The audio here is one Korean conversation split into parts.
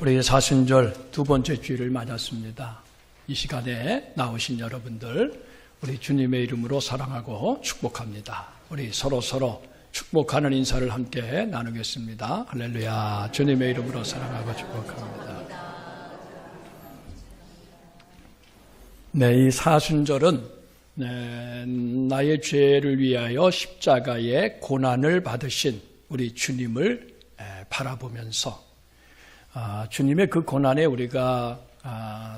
우리 사순절 두 번째 주일을 맞았습니다. 이 시간에 나오신 여러분들 우리 주님의 이름으로 사랑하고 축복합니다. 우리 서로 축복하는 인사를 함께 나누겠습니다. 할렐루야. 주님의 이름으로 사랑하고 축복합니다. 네, 이 사순절은 나의 죄를 위하여 십자가의 고난을 받으신 우리 주님을 바라보면서 주님의 그 고난에 우리가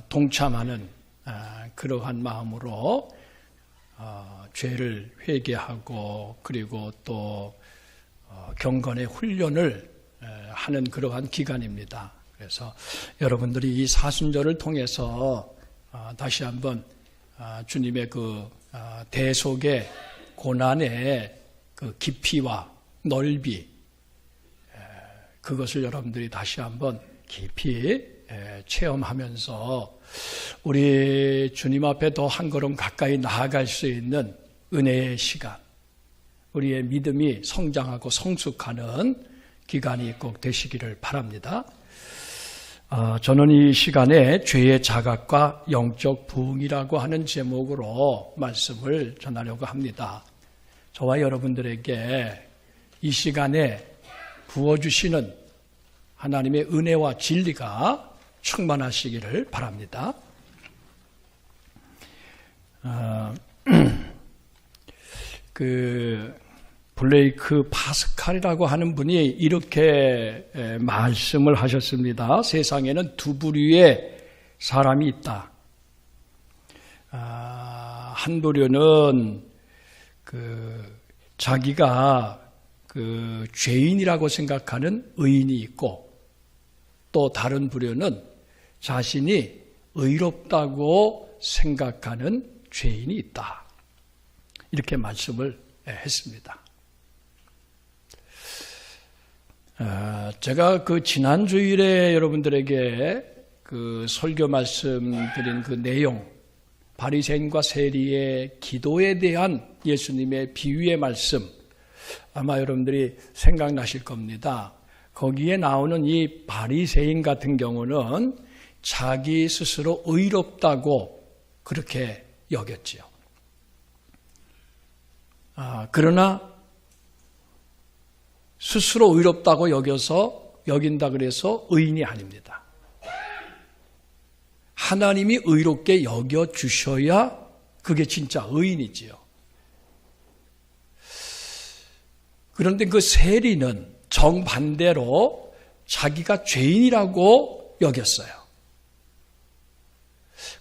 동참하는 그러한 마음으로 죄를 회개하고 그리고 또 경건의 훈련을 하는 그러한 기간입니다. 그래서 여러분들이 이 사순절을 통해서 다시 한번 주님의 그 대속의 고난의 그 깊이와 넓이 그것을 여러분들이 다시 한번 깊이 체험하면서 우리 주님 앞에 더 한 걸음 가까이 나아갈 수 있는 은혜의 시간, 우리의 믿음이 성장하고 성숙하는 기간이 꼭 되시기를 바랍니다. 저는 이 시간에 죄의 자각과 영적 부흥이라고 하는 제목으로 말씀을 전하려고 합니다. 저와 여러분들에게 이 시간에 부어주시는 하나님의 은혜와 진리가 충만하시기를 바랍니다. 블레이크 파스칼이라고 하는 분이 이렇게 말씀을 하셨습니다. 세상에는 두 부류의 사람이 있다. 한 부류는 자기가 죄인이라고 생각하는 의인이 있고 또 다른 부류는 자신이 의롭다고 생각하는 죄인이 있다. 이렇게 말씀을 했습니다. 제가 지난 주일에 여러분들에게 설교 말씀드린 그 내용, 바리새인과 세리의 기도에 대한 예수님의 비유의 말씀, 아마 여러분들이 생각나실 겁니다. 거기에 나오는 이 바리새인 같은 경우는 자기 스스로 의롭다고 그렇게 여겼지요. 그러나 스스로 의롭다고 여긴다 그래서 의인이 아닙니다. 하나님이 의롭게 여겨주셔야 그게 진짜 의인이지요. 그런데 그 세리는 정반대로 자기가 죄인이라고 여겼어요.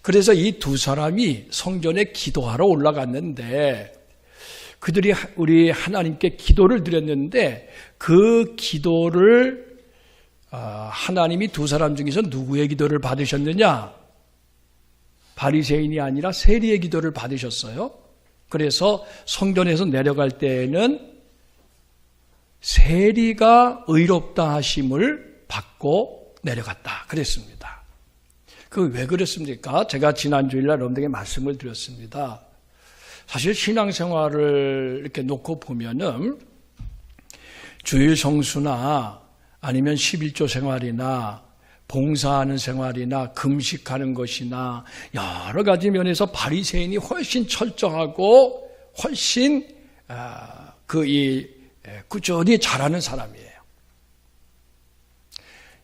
그래서 이 두 사람이 성전에 기도하러 올라갔는데 그들이 우리 하나님께 기도를 드렸는데 그 기도를 하나님이 두 사람 중에서 누구의 기도를 받으셨느냐? 바리새인이 아니라 세리의 기도를 받으셨어요. 그래서 성전에서 내려갈 때에는 세리가 의롭다 하심을 받고 내려갔다 그랬습니다. 왜 그랬습니까? 제가 지난 주일날 여러분들에게 말씀을 드렸습니다. 사실 신앙생활을 이렇게 놓고 보면은 주일 성수나 아니면 11조 생활이나 봉사하는 생활이나 금식하는 것이나 여러 가지 면에서 바리새인이 훨씬 철저하고 훨씬 꾸준히 잘하는 사람이에요.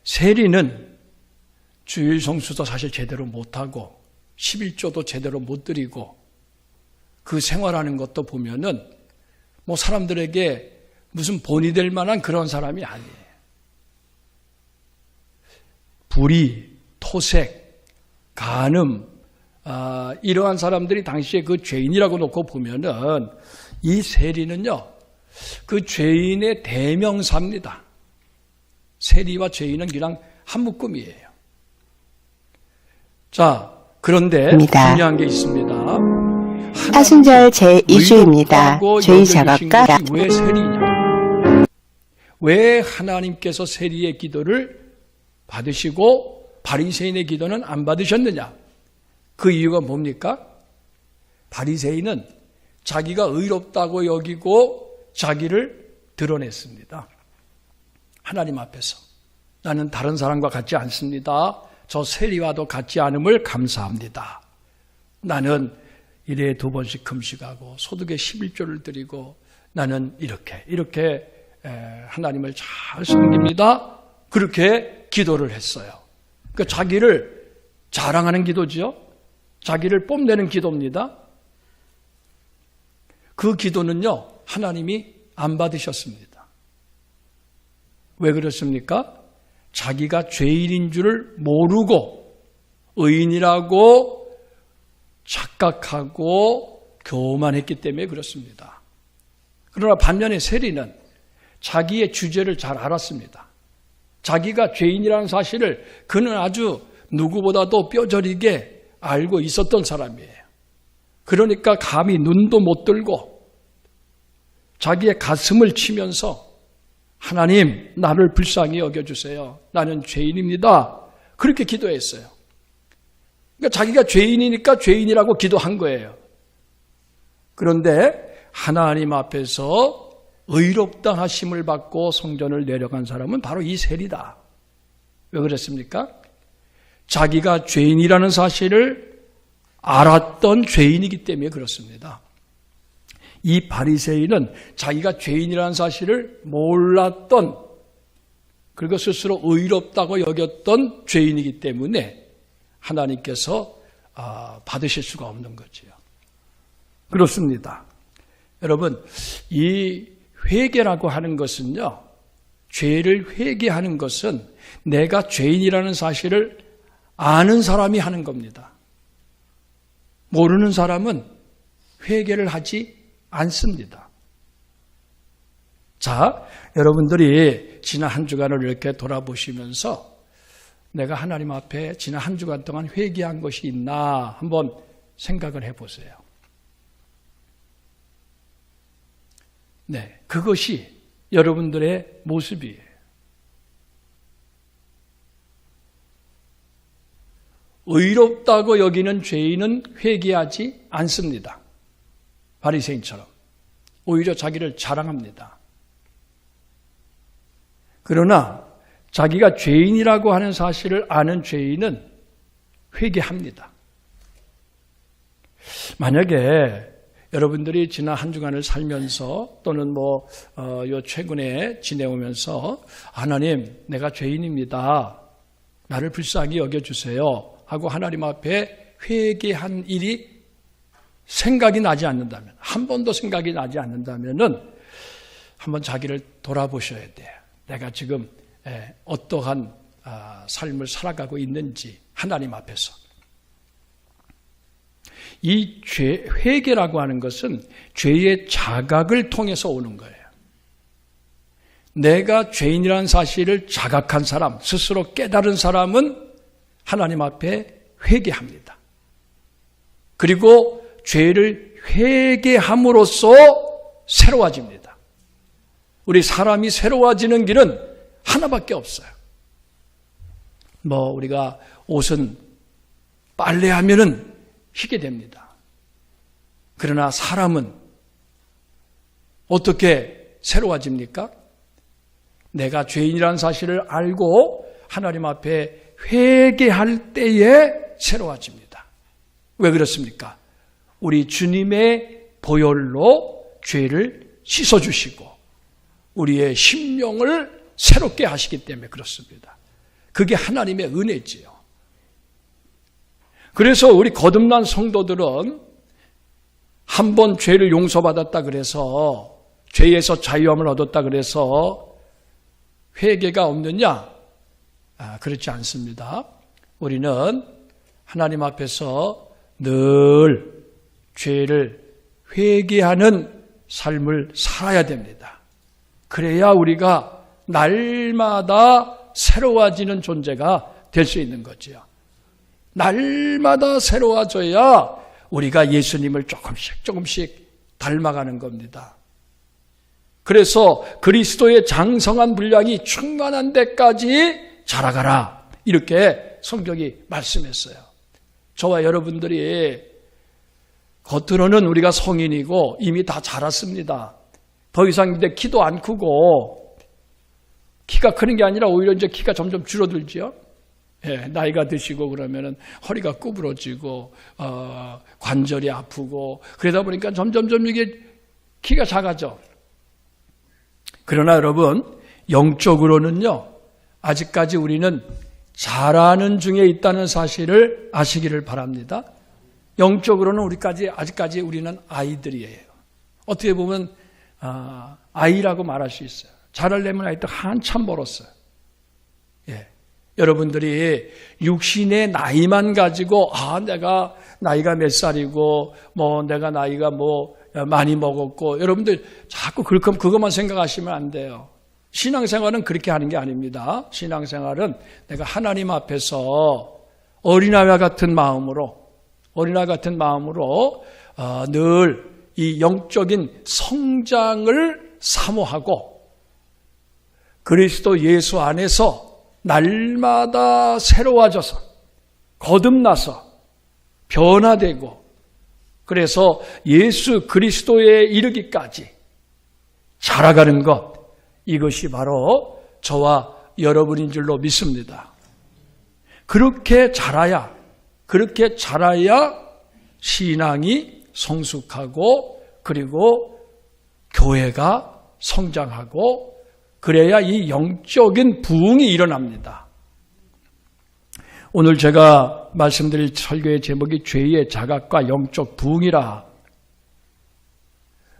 세리는 주일 성수도 사실 제대로 못하고 11조도 제대로 못 드리고 그 생활하는 것도 보면은 사람들에게 무슨 본이 될 만한 그런 사람이 아니에요. 불의, 토색, 간음 이러한 사람들이 당시에 그 죄인이라고 놓고 보면은 이 세리는요 그 죄인의 대명사입니다. 세리와 죄인은 그냥 한 묶음이에요. 자, 그런데 중요한 게 있습니다. 사순절 제2주입니다. 죄의 자각과 왜 세리냐? 왜 하나님께서 세리의 기도를 받으시고 바리새인의 기도는 안 받으셨느냐? 그 이유가 뭡니까? 바리새인은 자기가 의롭다고 여기고 자기를 드러냈습니다. 하나님 앞에서. 나는 다른 사람과 같지 않습니다. 저 세리와도 같지 않음을 감사합니다. 나는 일에 2번씩 금식하고 소득의 11조를 드리고 나는 이렇게 하나님을 잘 섬깁니다. 그렇게 기도를 했어요. 그러니까 자기를 자랑하는 기도죠. 자기를 뽐내는 기도입니다. 그 기도는요, 하나님이 안 받으셨습니다. 왜 그렇습니까? 자기가 죄인인 줄을 모르고 의인이라고 착각하고 교만했기 때문에 그렇습니다. 그러나 반면에 세리는 자기의 주제를 잘 알았습니다. 자기가 죄인이라는 사실을 그는 아주 누구보다도 뼈저리게 알고 있었던 사람이에요. 그러니까 감히 눈도 못 들고 자기의 가슴을 치면서 하나님, 나를 불쌍히 여겨주세요. 나는 죄인입니다. 그렇게 기도했어요. 그러니까 자기가 죄인이니까 죄인이라고 기도한 거예요. 그런데 하나님 앞에서 의롭다 하심을 받고 성전을 내려간 사람은 바로 이 세리다. 왜 그랬습니까? 자기가 죄인이라는 사실을 알았던 죄인이기 때문에 그렇습니다. 이 바리새인은 자기가 죄인이라는 사실을 몰랐던, 그리고 스스로 의롭다고 여겼던 죄인이기 때문에 하나님께서 받으실 수가 없는 거지요. 그렇습니다. 여러분, 이 회개라고 하는 것은요, 죄를 회개하는 것은 내가 죄인이라는 사실을 아는 사람이 하는 겁니다. 모르는 사람은 회개를 하지 않습니다. 자, 여러분들이 지난 한 주간을 이렇게 돌아보시면서 내가 하나님 앞에 지난 한 주간 동안 회개한 것이 있나 한번 생각을 해보세요. 네, 그것이 여러분들의 모습이에요. 의롭다고 여기는 죄인은 회개하지 않습니다. 바리새인처럼 오히려 자기를 자랑합니다. 그러나 자기가 죄인이라고 하는 사실을 아는 죄인은 회개합니다. 만약에 여러분들이 지난 한 주간을 살면서 또는 요 최근에 지내오면서 하나님, 내가 죄인입니다. 나를 불쌍히 여겨주세요. 하고 하나님 앞에 회개한 일이 생각이 나지 않는다면, 한 번도 생각이 나지 않는다면은 한번 자기를 돌아보셔야 돼요. 내가 지금 어떠한 삶을 살아가고 있는지 하나님 앞에서. 이 회개라고 하는 것은 죄의 자각을 통해서 오는 거예요. 내가 죄인이라는 사실을 자각한 사람, 스스로 깨달은 사람은 하나님 앞에 회개합니다. 그리고 죄를 회개함으로써 새로워집니다. 우리 사람이 새로워지는 길은 하나밖에 없어요. 우리가 옷은 빨래하면은 희게 됩니다. 그러나 사람은 어떻게 새로워집니까? 내가 죄인이라는 사실을 알고 하나님 앞에 회개할 때에 새로워집니다. 왜 그렇습니까? 우리 주님의 보혈로 죄를 씻어주시고 우리의 심령을 새롭게 하시기 때문에 그렇습니다. 그게 하나님의 은혜지요. 그래서 우리 거듭난 성도들은 한 번 죄를 용서받았다 그래서 죄에서 자유함을 얻었다 그래서 회개가 없느냐? 그렇지 않습니다. 우리는 하나님 앞에서 늘 죄를 회개하는 삶을 살아야 됩니다. 그래야 우리가 날마다 새로워지는 존재가 될 수 있는 거지요. 날마다 새로워져야 우리가 예수님을 조금씩 닮아가는 겁니다. 그래서 그리스도의 장성한 분량이 충만한 데까지 자라가라. 이렇게 성경이 말씀했어요. 저와 여러분들이 겉으로는 우리가 성인이고 이미 다 자랐습니다. 더 이상 이제 키도 안 크고 키가 크는 게 아니라 오히려 이제 키가 점점 줄어들죠. 예, 나이가 드시고 그러면은 허리가 구부러지고 관절이 아프고 그러다 보니까 점점점 이게 키가 작아져. 그러나 여러분 영적으로는요 아직까지 우리는 자라는 중에 있다는 사실을 아시기를 바랍니다. 영적으로는 아직까지 우리는 아이들이에요. 어떻게 보면 아이라고 말할 수 있어요. 자라려면 아직도 한참 멀었어요. 예. 여러분들이 육신의 나이만 가지고 내가 나이가 몇 살이고 내가 나이가 많이 먹었고 여러분들 자꾸 그것만 생각하시면 안 돼요. 신앙생활은 그렇게 하는 게 아닙니다. 신앙생활은 내가 하나님 앞에서 어린아이와 같은 마음으로 늘 이 영적인 성장을 사모하고 그리스도 예수 안에서 날마다 새로워져서 거듭나서 변화되고 그래서 예수 그리스도에 이르기까지 자라가는 것, 이것이 바로 저와 여러분인 줄로 믿습니다. 그렇게 자라야 신앙이 성숙하고 그리고 교회가 성장하고 그래야 이 영적인 부흥이 일어납니다. 오늘 제가 말씀드릴 설교의 제목이 죄의 자각과 영적 부흥이라.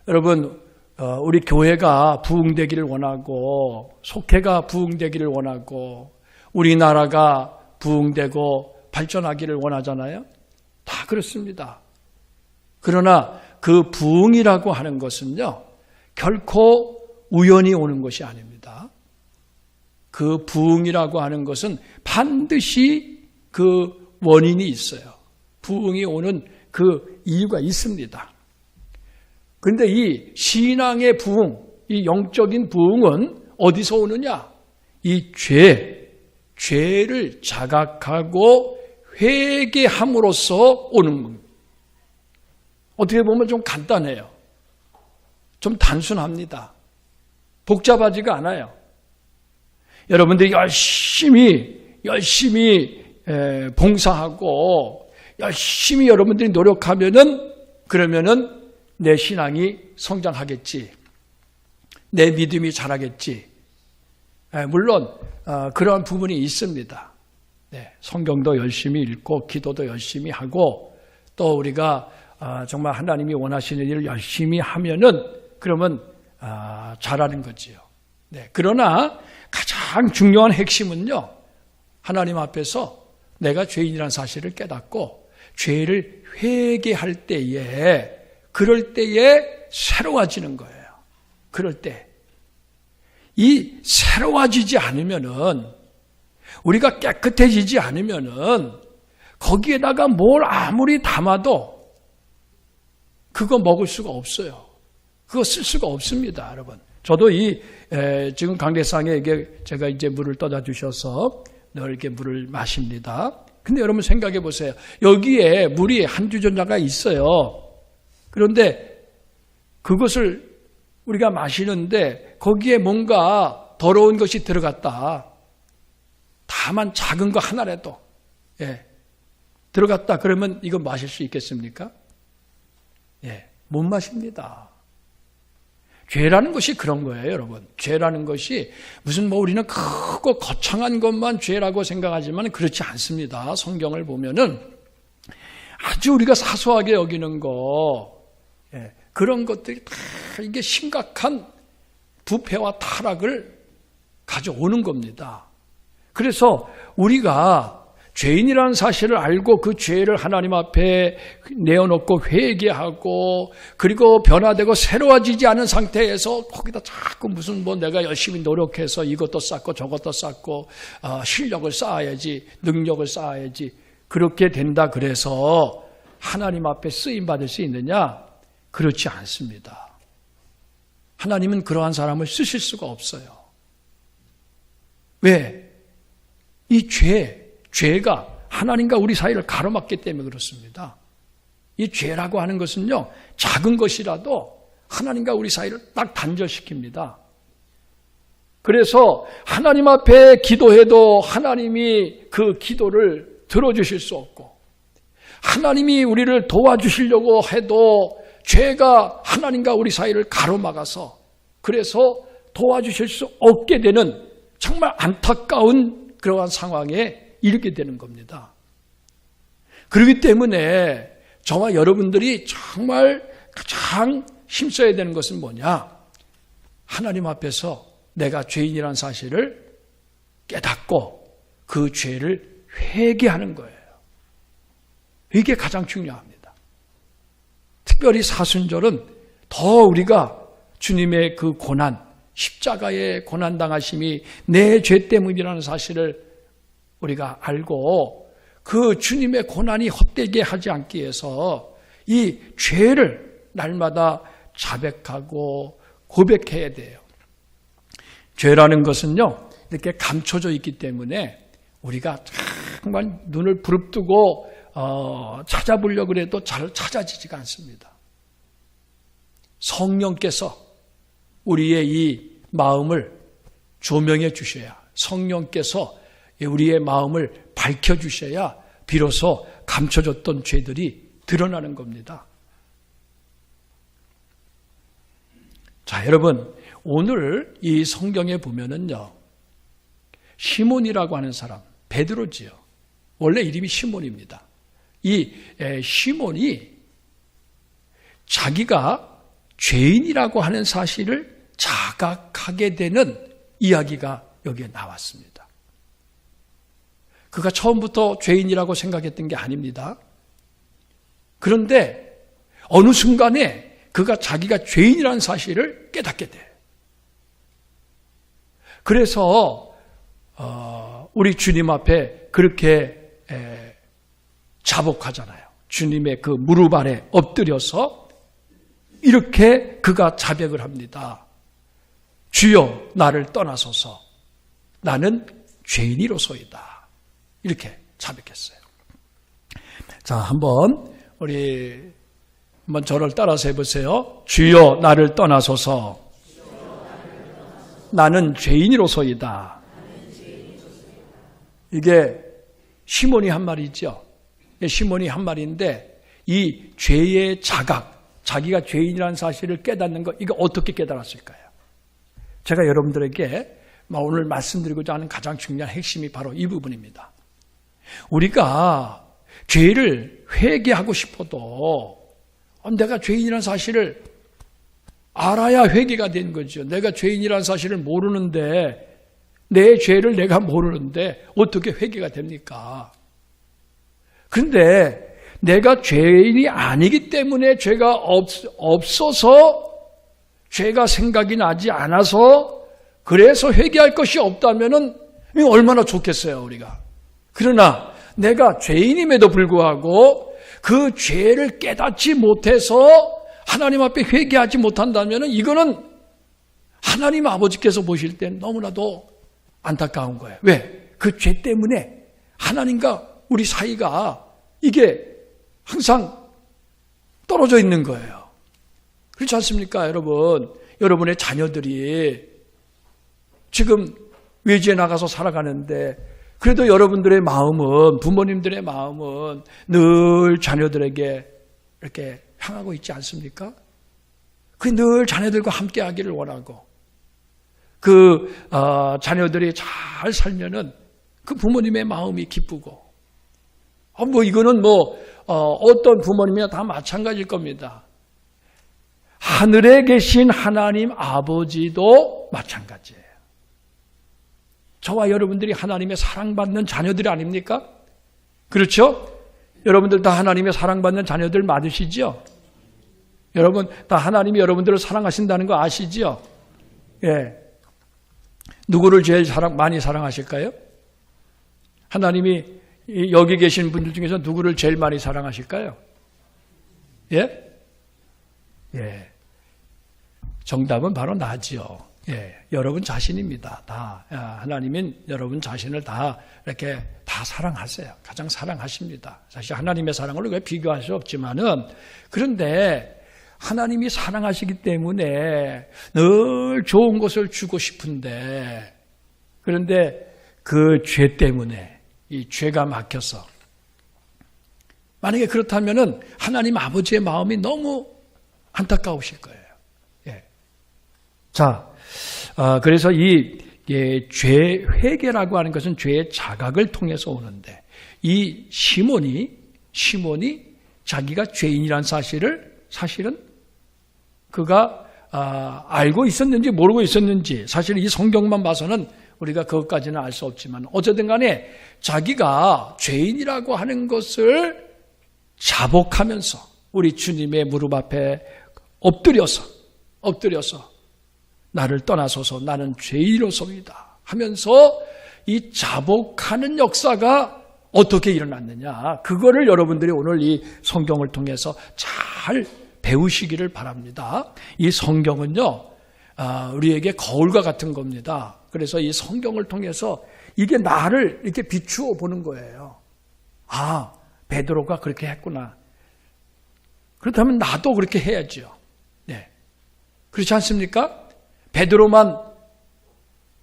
여러분 우리 교회가 부흥되기를 원하고 속회가 부흥되기를 원하고 우리나라가 부흥되고 발전하기를 원하잖아요. 다 그렇습니다. 그러나 그 부흥이라고 하는 것은요 결코 우연히 오는 것이 아닙니다. 그 부흥이라고 하는 것은 반드시 그 원인이 있어요. 부흥이 오는 그 이유가 있습니다. 그런데 이 신앙의 부흥, 이 영적인 부흥은 어디서 오느냐? 이 죄를 자각하고 회개함으로써 오는 겁니다. 어떻게 보면 좀 간단해요. 좀 단순합니다. 복잡하지가 않아요. 여러분들이 열심히 봉사하고 열심히 여러분들이 그러면은 내 신앙이 성장하겠지. 내 믿음이 자라겠지. 물론 그러한 부분이 있습니다. 성경도 열심히 읽고 기도도 열심히 하고 또 우리가 정말 하나님이 원하시는 일을 열심히 하면은 그러면 잘하는 거지요. 그러나 가장 중요한 핵심은요. 하나님 앞에서 내가 죄인이라는 사실을 깨닫고 죄를 회개할 때에 그럴 때에 새로워지는 거예요. 그럴 때. 이 새로워지지 않으면은 우리가 깨끗해지지 않으면은 거기에다가 뭘 아무리 담아도 그거 먹을 수가 없어요. 그거 쓸 수가 없습니다, 여러분. 저도 지금 강대상에 제가 이제 물을 떠다 주셔서 늘 이렇게 물을 마십니다. 근데 여러분 생각해 보세요. 여기에 물이 한 주전자가 있어요. 그런데 그것을 우리가 마시는데 거기에 뭔가 더러운 것이 들어갔다. 다만 작은 거 하나라도 들어갔다 그러면 이거 마실 수 있겠습니까? 못 마십니다. 죄라는 것이 그런 거예요, 여러분. 죄라는 것이 무슨 우리는 크고 거창한 것만 죄라고 생각하지만 그렇지 않습니다. 성경을 보면은 아주 우리가 사소하게 여기는 거, 그런 것들이 다 이게 심각한 부패와 타락을 가져오는 겁니다. 그래서 우리가 죄인이라는 사실을 알고 그 죄를 하나님 앞에 내어놓고 회개하고 그리고 변화되고 새로워지지 않은 상태에서 거기다 자꾸 무슨 내가 열심히 노력해서 이것도 쌓고 저것도 쌓고 실력을 쌓아야지 능력을 쌓아야지 그렇게 된다 그래서 하나님 앞에 쓰임받을 수 있느냐? 그렇지 않습니다. 하나님은 그러한 사람을 쓰실 수가 없어요. 왜? 이 죄가 하나님과 우리 사이를 가로막기 때문에 그렇습니다. 이 죄라고 하는 것은요, 작은 것이라도 하나님과 우리 사이를 딱 단절시킵니다. 그래서 하나님 앞에 기도해도 하나님이 그 기도를 들어주실 수 없고, 하나님이 우리를 도와주시려고 해도 죄가 하나님과 우리 사이를 가로막아서 그래서 도와주실 수 없게 되는 정말 안타까운 그러한 상황에 이르게 되는 겁니다. 그렇기 때문에 저와 여러분들이 정말 가장 힘써야 되는 것은 뭐냐? 하나님 앞에서 내가 죄인이라는 사실을 깨닫고 그 죄를 회개하는 거예요. 이게 가장 중요합니다. 특별히 사순절은 더 우리가 주님의 그 고난, 십자가의 고난당하심이 내 죄 때문이라는 사실을 우리가 알고 그 주님의 고난이 헛되게 하지 않기 위해서 이 죄를 날마다 자백하고 고백해야 돼요. 죄라는 것은요, 이렇게 감춰져 있기 때문에 우리가 정말 눈을 부릅뜨고 찾아보려고 해도 잘 찾아지지가 않습니다. 성령께서 우리의 이 마음을 조명해 주셔야, 성령께서 우리의 마음을 밝혀주셔야 비로소 감춰졌던 죄들이 드러나는 겁니다. 자, 여러분, 오늘 이 성경에 보면은요, 시몬이라고 하는 사람, 베드로지요. 원래 이름이 시몬입니다. 이 시몬이 자기가 죄인이라고 하는 사실을 자각하게 되는 이야기가 여기에 나왔습니다. 그가 처음부터 죄인이라고 생각했던 게 아닙니다. 그런데 어느 순간에 그가 자기가 죄인이라는 사실을 깨닫게 돼요. 그래서 우리 주님 앞에 그렇게 자복하잖아요. 주님의 그 무릎 아래 엎드려서 이렇게 그가 자백을 합니다. 주여 나를 떠나소서, 나는 죄인이로소이다. 이렇게 자백했어요. 자, 한번 저를 따라서 해보세요. 주여 나를 떠나소서, 나는 죄인이로소이다. 이게 시몬이 한 말이죠. 시몬이 한 말인데 이 죄의 자각, 자기가 죄인이라는 사실을 깨닫는 것, 이거 어떻게 깨달았을까요? 제가 여러분들에게 오늘 말씀드리고자 하는 가장 중요한 핵심이 바로 이 부분입니다. 우리가 죄를 회개하고 싶어도 내가 죄인이라는 사실을 알아야 회개가 되는 거죠. 내가 죄인이라는 사실을 모르는데, 내 죄를 내가 모르는데 어떻게 회개가 됩니까? 그런데 내가 죄인이 아니기 때문에 죄가 없어서, 죄가 생각이 나지 않아서, 그래서 회개할 것이 없다면은 얼마나 좋겠어요, 우리가. 그러나 내가 죄인임에도 불구하고 그 죄를 깨닫지 못해서 하나님 앞에 회개하지 못한다면 이거는 하나님 아버지께서 보실 땐 너무나도 안타까운 거예요. 왜? 그 죄 때문에 하나님과 우리 사이가 이게 항상 떨어져 있는 거예요. 그렇지 않습니까, 여러분? 여러분의 자녀들이 지금 외지에 나가서 살아가는데 그래도 여러분들의 마음은, 부모님들의 마음은 늘 자녀들에게 이렇게 향하고 있지 않습니까? 그 늘 자녀들과 함께 하기를 원하고, 자녀들이 잘 살면은 그 부모님의 마음이 기쁘고, 이거는 어떤 부모님이나 다 마찬가지일 겁니다. 하늘에 계신 하나님 아버지도 마찬가지예요. 저와 여러분들이 하나님의 사랑받는 자녀들이 아닙니까? 그렇죠? 여러분들 다 하나님의 사랑받는 자녀들 맞으시죠? 여러분 다 하나님이 여러분들을 사랑하신다는 거 아시죠? 예. 누구를 제일 많이 사랑하실까요? 하나님이 여기 계신 분들 중에서 누구를 제일 많이 사랑하실까요? 예? 예. 정답은 바로 나지요. 예, 여러분 자신입니다. 다 하나님은 여러분 자신을 다 이렇게 다 사랑하세요. 가장 사랑하십니다. 사실 하나님의 사랑을 왜 비교할 수 없지만은, 그런데 하나님이 사랑하시기 때문에 늘 좋은 것을 주고 싶은데, 그런데 그 죄 때문에 이 죄가 막혀서, 만약에 그렇다면은 하나님 아버지의 마음이 너무 안타까우실 거예요. 예. 자, 그래서 죄 회개라고 하는 것은 죄의 자각을 통해서 오는데, 이 시몬이 자기가 죄인이란 사실은 그가 알고 있었는지 모르고 있었는지, 사실 이 성경만 봐서는 우리가 그것까지는 알 수 없지만, 어쨌든 간에 자기가 죄인이라고 하는 것을 자복하면서 우리 주님의 무릎 앞에 엎드려서 나를 떠나소서, 나는 죄인으로서이다 하면서 이 자복하는 역사가 어떻게 일어났느냐, 그거를 여러분들이 오늘 이 성경을 통해서 잘 배우시기를 바랍니다. 이 성경은요, 우리에게 거울과 같은 겁니다. 그래서 이 성경을 통해서 이게 나를 이렇게 비추어 보는 거예요. 아, 베드로가 그렇게 했구나. 그렇다면 나도 그렇게 해야죠. 네. 그렇지 않습니까? 베드로만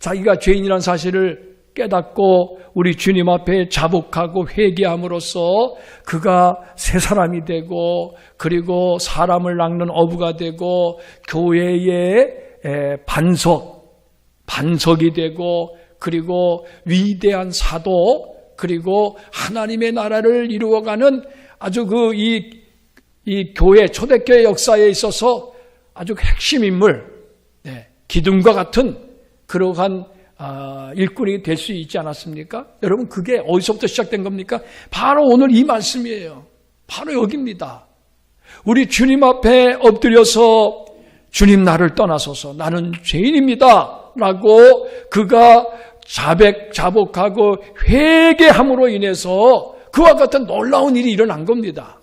자기가 죄인이라는 사실을 깨닫고 우리 주님 앞에 자복하고 회개함으로써 그가 새 사람이 되고, 그리고 사람을 낚는 어부가 되고, 교회의 반석이 되고, 그리고 위대한 사도, 그리고 하나님의 나라를 이루어가는 아주 이 교회, 초대교회 역사에 있어서 아주 핵심 인물, 기둥과 같은 그러한 일꾼이 될 수 있지 않았습니까? 여러분, 그게 어디서부터 시작된 겁니까? 바로 오늘 이 말씀이에요. 바로 여기입니다. 우리 주님 앞에 엎드려서 주님, 나를 떠나소서, 나는 죄인입니다 라고 그가 자복하고 회개함으로 인해서 그와 같은 놀라운 일이 일어난 겁니다.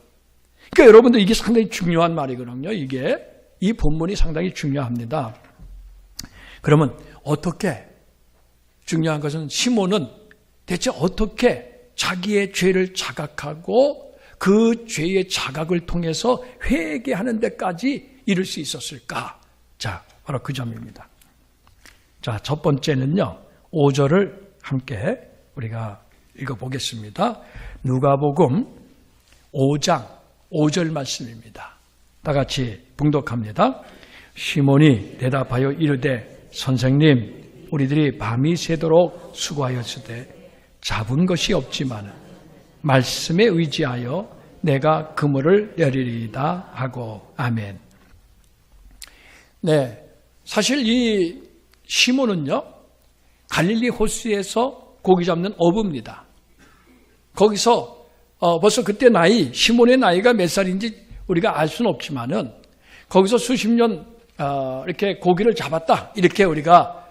그러니까 여러분들, 이게 상당히 중요한 말이거든요. 이 본문이 상당히 중요합니다. 그러면 어떻게, 중요한 것은 시몬은 대체 어떻게 자기의 죄를 자각하고 그 죄의 자각을 통해서 회개하는 데까지 이를 수 있었을까? 자, 바로 그 점입니다. 자, 첫 번째는요, 5절을 함께 우리가 읽어보겠습니다. 누가복음 5장 5절 말씀입니다. 다 같이 봉독합니다. 시몬이 대답하여 이르되, 선생님, 우리들이 밤이 새도록 수고하였으되 잡은 것이 없지만 말씀에 의지하여 내가 그물을 내리리이다 하고. 아멘. 네, 사실 이 시몬은요, 갈릴리 호수에서 고기 잡는 어부입니다. 거기서 벌써 그때 시몬의 나이가 몇 살인지 우리가 알 수는 없지만은 거기서 수십 년 이렇게 고기를 잡았다, 이렇게 우리가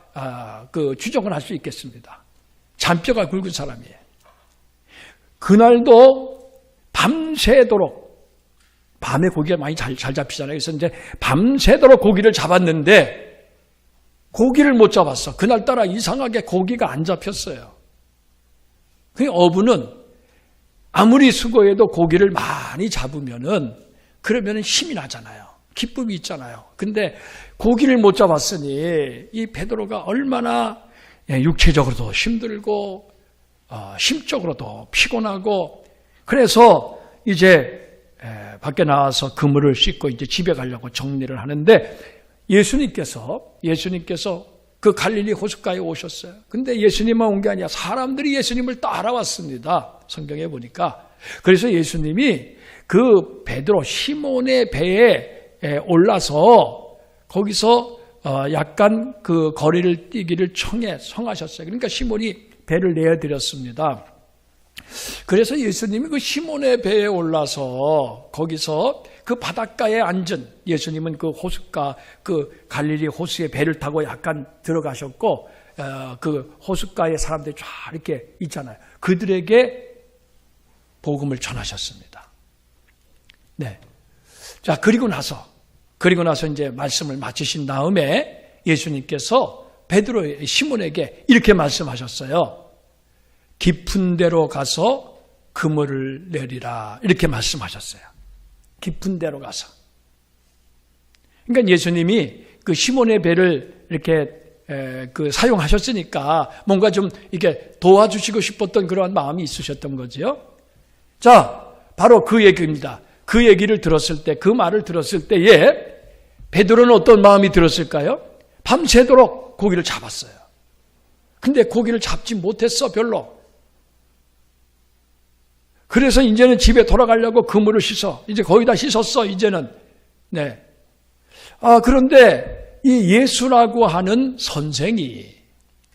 추정을 할 수 있겠습니다. 잔뼈가 굵은 사람이에요. 그날도 밤새도록, 밤에 고기가 많이 잘 잡히잖아요. 그래서 이제 밤새도록 고기를 잡았는데 고기를 못 잡았어. 그날따라 이상하게 고기가 안 잡혔어요. 그 어부는 아무리 수고해도 고기를 많이 잡으면은 그러면은 힘이 나잖아요. 기쁨이 있잖아요. 근데 고기를 못 잡았으니 이 베드로가 얼마나 육체적으로도 힘들고 심적으로도 피곤하고, 그래서 이제 밖에 나와서 그물을 씻고 이제 집에 가려고 정리를 하는데 예수님께서 그 갈릴리 호숫가에 오셨어요. 근데 예수님만 온 게 아니라 사람들이 예수님을 따라왔습니다. 성경에 보니까. 그래서 예수님이 그 베드로 시몬의 배에 올라서 거기서 약간 그 거리를 뛰기를 청하셨어요. 그러니까 시몬이 배를 내어드렸습니다. 그래서 예수님이 그 시몬의 배에 올라서 거기서 그 바닷가에 앉은, 예수님은 그 호숫가, 그 갈릴리 호수에 배를 타고 약간 들어가셨고, 그 호숫가에 사람들이 쫙 이렇게 있잖아요. 그들에게 복음을 전하셨습니다. 네. 자, 그리고 나서 이제 말씀을 마치신 다음에 예수님께서 베드로 시몬에게 이렇게 말씀하셨어요. 깊은 데로 가서 그물을 내리라, 이렇게 말씀하셨어요. 깊은 데로 가서. 그러니까 예수님이 그 시몬의 배를 이렇게 사용하셨으니까 뭔가 좀 이렇게 도와주시고 싶었던 그러한 마음이 있으셨던 거지요. 자, 바로 그 얘기입니다. 그 얘기를 들었을 때, 그 말을 들었을 때에 베드로는 어떤 마음이 들었을까요? 밤새도록 고기를 잡았어요. 근데 고기를 잡지 못했어, 별로. 그래서 이제는 집에 돌아가려고 그물을 씻어. 이제 거의 다 씻었어, 이제는. 네. 그런데 이 예수라고 하는 선생이,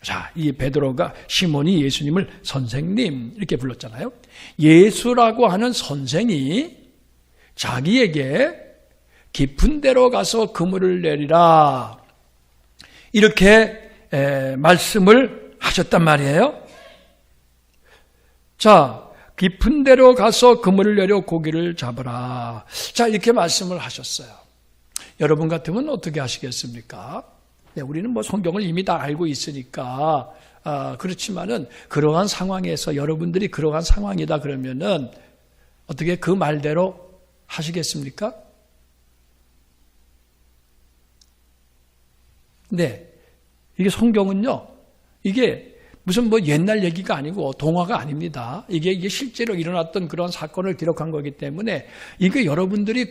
자, 이 베드로가, 시몬이 예수님을 선생님 이렇게 불렀잖아요. 예수라고 하는 선생이 자기에게 깊은 데로 가서 그물을 내리라 이렇게 말씀을 하셨단 말이에요. 자, 깊은 데로 가서 그물을 내려 고기를 잡으라. 자, 이렇게 말씀을 하셨어요. 여러분 같으면 어떻게 하시겠습니까? 네, 우리는 뭐 성경을 이미 다 알고 있으니까 그렇지만은 그러한 상황에서 여러분들이 그러한 상황이다 그러면은 어떻게 그 말대로 하시겠습니까? 네, 이게 성경은요, 이게 무슨 뭐 옛날 얘기가 아니고 동화가 아닙니다. 이게 실제로 일어났던 그런 사건을 기록한 거기 때문에 이게 여러분들이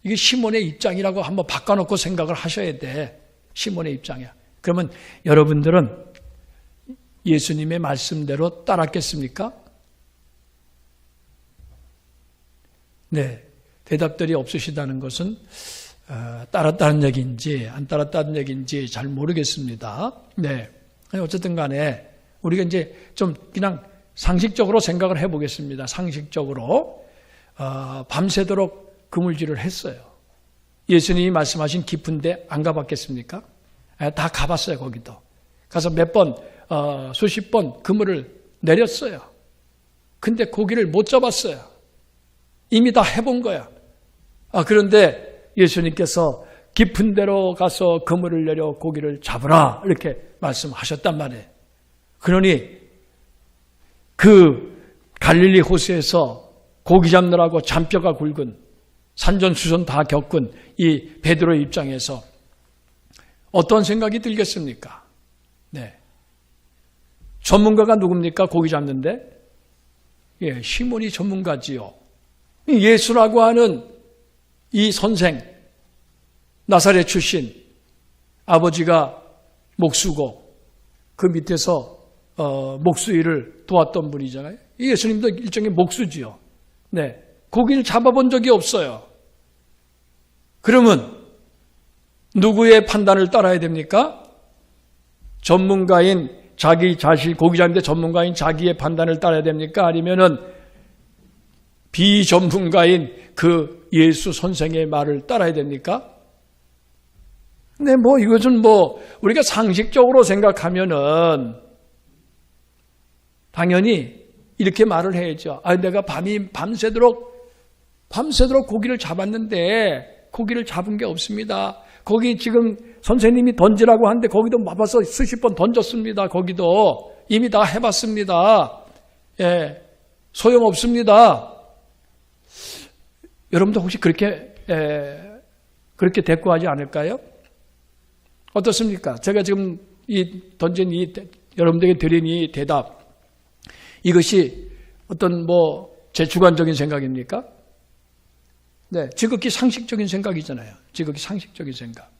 이게 시몬의 입장이라고 한번 바꿔놓고 생각을 하셔야 돼. 시몬의 입장이야. 그러면 여러분들은 예수님의 말씀대로 따랐겠습니까? 네, 대답들이 없으시다는 것은 따랐다는 얘기인지 안 따랐다는 얘기인지 잘 모르겠습니다. 네, 어쨌든 간에 우리가 이제 좀 그냥 상식적으로 생각을 해보겠습니다. 상식적으로 밤새도록 그물질을 했어요. 예수님이 말씀하신 깊은 데 안 가봤겠습니까? 다 가봤어요. 거기도 가서 몇 번 수십 번 그물을 내렸어요. 근데 고기를 못 잡았어요. 이미 다 해본 거야. 그런데 예수님께서 깊은 데로 가서 그물을 내려 고기를 잡으라 이렇게 말씀하셨단 말이에요. 그러니 그 갈릴리 호수에서 고기 잡느라고 잔뼈가 굵은 산전수전 다 겪은 이 베드로의 입장에서 어떤 생각이 들겠습니까? 네, 전문가가 누굽니까? 고기 잡는데? 예, 시몬이 전문가지요. 예수라고 하는 이 선생, 나사렛 출신, 아버지가 목수고 그 밑에서 목수 일을 도왔던 분이잖아요. 예수님도 일종의 목수지요. 네, 고기를 잡아본 적이 없어요. 그러면 누구의 판단을 따라야 됩니까? 전문가인 자기 자신, 고기 잡는데 전문가인 자기의 판단을 따라야 됩니까? 아니면은 비전문가인 그 예수 선생의 말을 따라야 됩니까? 네, 뭐 이것은 뭐 우리가 상식적으로 생각하면은 당연히 이렇게 말을 해야죠. 내가 밤새도록 고기를 잡았는데 고기를 잡은 게 없습니다. 거기 지금 선생님이 던지라고 하는데 거기도 와봐서 수십 번 던졌습니다. 거기도 이미 다 해봤습니다. 예, 소용없습니다. 여러분도 혹시 그렇게 대꾸하지 않을까요? 어떻습니까? 제가 지금 던진 여러분들에게 드린 이 대답, 이것이 어떤 제 주관적인 생각입니까? 네, 지극히 상식적인 생각이잖아요. 지극히 상식적인 생각.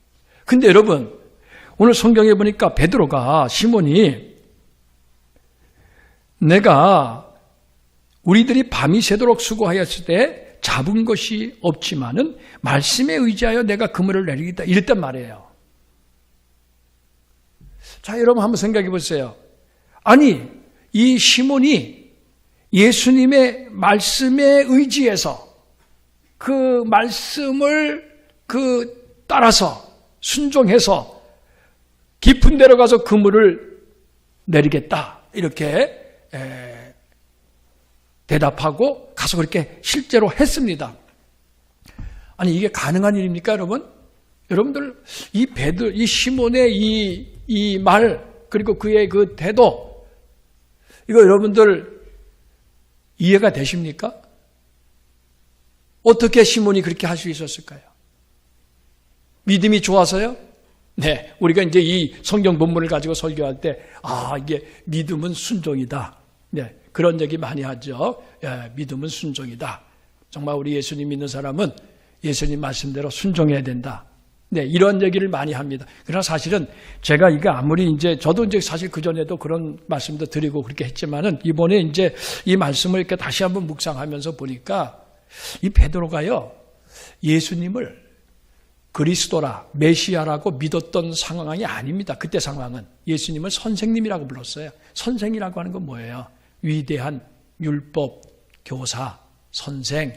근데 여러분, 오늘 성경에 보니까 베드로가, 시몬이 내가 우리들이 밤이 새도록 수고하였을 때 잡은 것이 없지만은 말씀에 의지하여 내가 그물을 내리겠다 이랬단 말이에요. 자, 여러분 한번 생각해 보세요. 아니, 이 시몬이 예수님의 말씀에 의지해서 그 말씀을 따라서 순종해서 깊은 데로 가서 그물을 내리겠다 이렇게 대답하고 가서 그렇게 실제로 했습니다. 아니, 이게 가능한 일입니까, 여러분? 여러분들 이 시몬의 이 말 그리고 그의 그 태도, 이거 여러분들 이해가 되십니까? 어떻게 시몬이 그렇게 할 수 있었을까요? 믿음이 좋아서요? 네, 우리가 이제 이 성경 본문을 가지고 설교할 때, 이게 믿음은 순종이다. 네, 그런 얘기 많이 하죠. 믿음은 순종이다. 정말 우리 예수님 믿는 사람은 예수님 말씀대로 순종해야 된다. 네, 이런 얘기를 많이 합니다. 그러나 사실은 제가 이게 아무리 저도 이제 사실 그전에도 그런 말씀도 드리고 그렇게 했지만은 이번에 이제 이 말씀을 이렇게 다시 한번 묵상하면서 보니까 이 베드로가요, 예수님을 그리스도라, 메시아라고 믿었던 상황이 아닙니다. 그때 상황은. 예수님을 선생님이라고 불렀어요. 선생이라고 하는 건 뭐예요? 위대한 율법, 교사, 선생,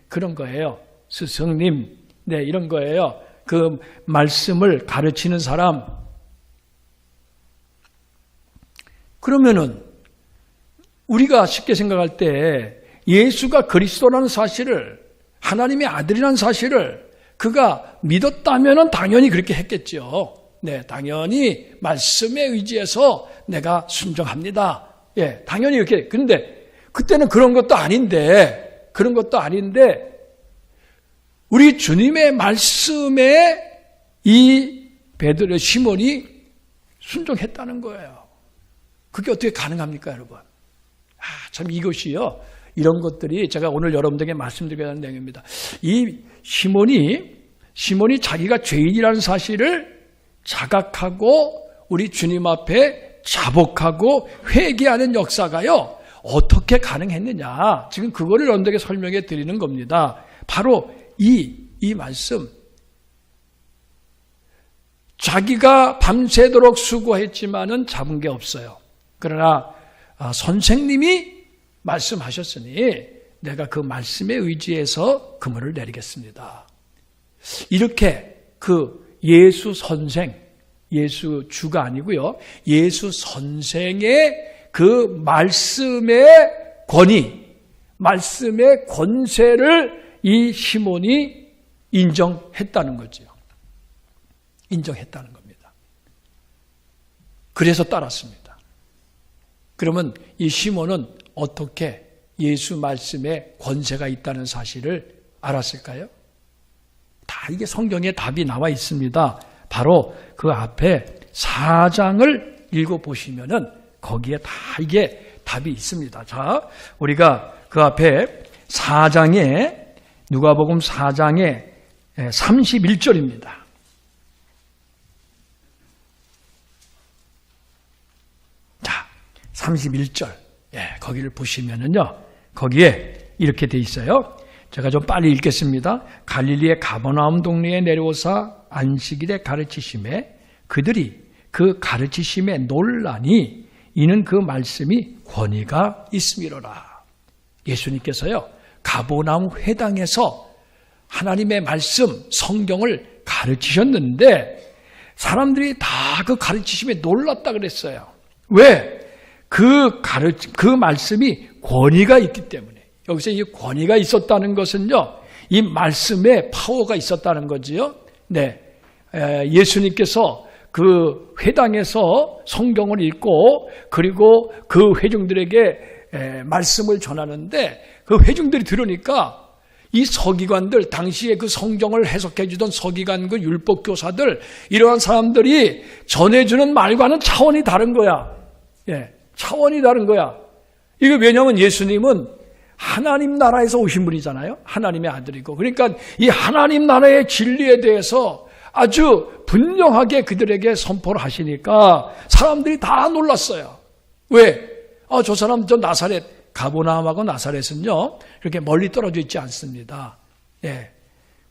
그런 거예요. 스승님, 네, 이런 거예요. 그 말씀을 가르치는 사람. 그러면은 우리가 쉽게 생각할 때 예수가 그리스도라는 사실을, 하나님의 아들이라는 사실을 그가 믿었다면은 당연히 그렇게 했겠죠. 네, 당연히 말씀에 의지해서 내가 순종합니다. 당연히 이렇게. 그런데 그때는 그런 것도 아닌데 우리 주님의 말씀에 이 베드로 시몬이 순종했다는 거예요. 그게 어떻게 가능합니까, 여러분? 참 이것이요. 이런 것들이 제가 오늘 여러분들에게 말씀드리려는 하는 내용입니다. 이 시몬이 자기가 죄인이라는 사실을 자각하고 우리 주님 앞에 자복하고 회개하는 역사가요, 어떻게 가능했느냐. 지금 그거를 여러분들에게 설명해 드리는 겁니다. 바로 이 말씀. 자기가 밤새도록 수고했지만은 잡은 게 없어요. 그러나 선생님이 말씀하셨으니 내가 그 말씀에 의지해서 그물을 내리겠습니다. 이렇게 그 예수 선생, 예수 주가 아니고요, 예수 선생의 그 말씀의 권위, 말씀의 권세를 이 시몬이 인정했다는 거죠. 인정했다는 겁니다. 그래서 따랐습니다. 그러면 이 시몬은 어떻게 예수 말씀에 권세가 있다는 사실을 알았을까요? 다 이게 성경에 답이 나와 있습니다. 바로 그 앞에 4장을 읽어보시면은 거기에 다 이게 답이 있습니다. 자, 우리가 그 앞에 4장에, 누가복음 4장에 31절입니다. 자, 31절. 거기를 보시면은요, 거기에 이렇게 돼 있어요. 제가 좀 빨리 읽겠습니다. 갈릴리의 가버나움 동네에 내려오사 안식일에 가르치심에 그들이 그 가르치심에 놀라니 이는 그 말씀이 권위가 있음이로라. 예수님께서요, 가버나움 회당에서 하나님의 말씀, 성경을 가르치셨는데 사람들이 다 그 가르치심에 놀랐다 그랬어요. 왜? 그 말씀이 권위가 있기 때문에. 여기서 이 권위가 있었다는 것은요, 이 말씀에 파워가 있었다는 거지요. 네, 예수님께서 그 회당에서 성경을 읽고 그리고 그 회중들에게 말씀을 전하는데 그 회중들이 들으니까 이 서기관들, 당시에 그 성경을 해석해 주던 서기관, 그 율법 교사들, 이러한 사람들이 전해주는 말과는 차원이 다른 거야. 차원이 다른 거야. 이게 왜냐하면 예수님은 하나님 나라에서 오신 분이잖아요. 하나님의 아들이고. 그러니까 이 하나님 나라의 진리에 대해서 아주 분명하게 그들에게 선포를 하시니까 사람들이 다 놀랐어요. 왜? 저 사람, 저 나사렛, 가버나움하고 나사렛은요, 그렇게 멀리 떨어져 있지 않습니다.